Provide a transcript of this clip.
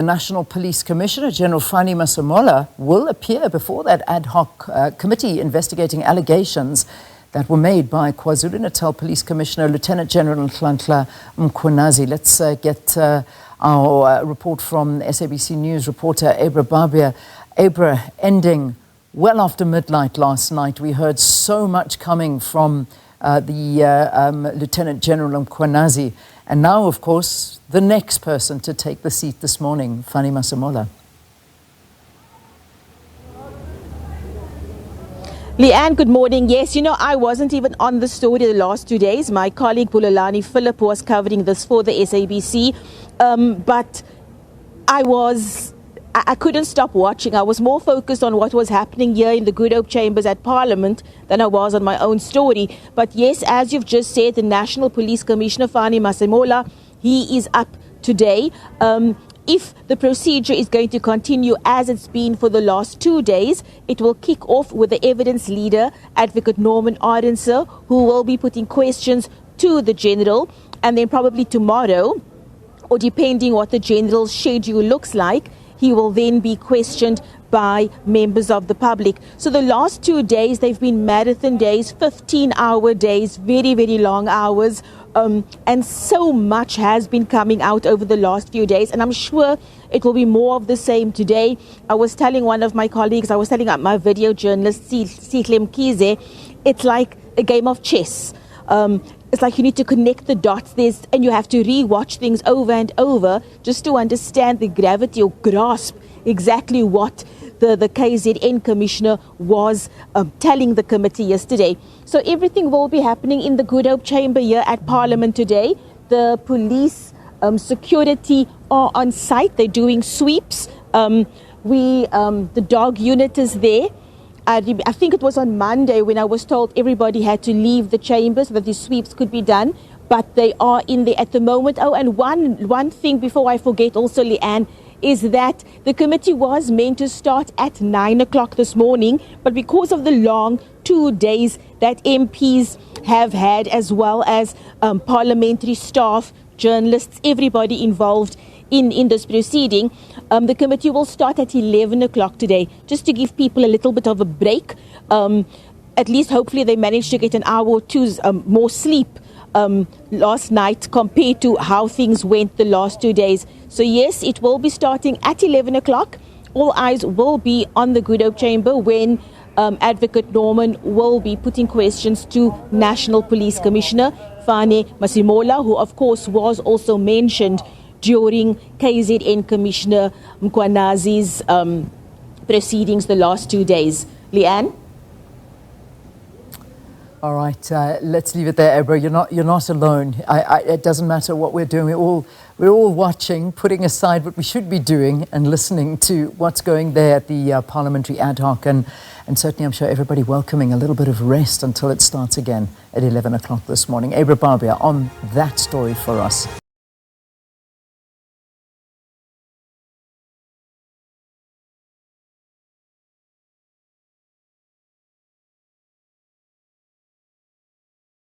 The National Police Commissioner, General Fannie Masemola, will appear before that ad hoc committee investigating allegations that were made by KwaZulu-Natal Police Commissioner Lieutenant General Nhlanhla Mkhwanazi. Let's get our report from SABC News Reporter Abra Barbier. Abra, ending well after midnight last night, we heard so much coming from the Lieutenant General Mkhwanazi. And now, of course, the next person to take the seat this morning, Fannie Masemola. Leanne, good morning. Yes, I wasn't even on the story the last 2 days. My colleague Bulelani Philip was covering this for the SABC. But I couldn't stop watching. I was more focused on what was happening here in the Good Hope Chambers at Parliament than I was on my own story. But yes, as you've just said, the National Police Commissioner, Fannie Masemola, he is up today. If the procedure is going to continue as it's been for the last 2 days, it will kick off with the evidence leader, Advocate Norman Ardenser, who will be putting questions to the General. And then probably tomorrow, or depending what the General's schedule looks like, he will then be questioned by members of the public. So the last 2 days, they've been marathon days, 15-hour days, very, very long hours. And so much has been coming out over the last few days. And I'm sure it will be more of the same today. I was telling one of my colleagues, I was telling my video journalist, Sihle Mkhize, it's like a game of chess. It's like you need to connect the dots and you have to re-watch things over and over just to understand the gravity or grasp exactly what the KZN Commissioner was telling the committee yesterday. So everything will be happening in the Good Hope Chamber here at Parliament today. The police security are on site. They're doing sweeps. The dog unit is there. I think it was on Monday when I was told everybody had to leave the chamber so that the sweeps could be done. But they are in there at the moment. Oh, and one thing before I forget also, Leanne, is that the committee was meant to start at 9 o'clock this morning. But because of the long 2 days that MPs have had, as well as parliamentary staff, journalists, everybody involved in this proceeding, the committee will start at 11 o'clock today, just to give people a little bit of a break. At least hopefully they managed to get an hour or two more sleep last night compared to how things went the last 2 days. So yes, it will be starting at 11 o'clock. All eyes will be on the Good Hope Chamber when Advocate Norman will be putting questions to National Police Commissioner Fannie Masemola, who of course was also mentioned during KZN Commissioner Mkhwanazi's proceedings the last 2 days. Leanne? All right, let's leave it there, Abra. You're not alone. It doesn't matter what we're doing. We're all watching, putting aside what we should be doing and listening to what's going there at the Parliamentary Ad Hoc. And certainly I'm sure everybody welcoming a little bit of rest until it starts again at 11 o'clock this morning. Abra Barbier on that story for us.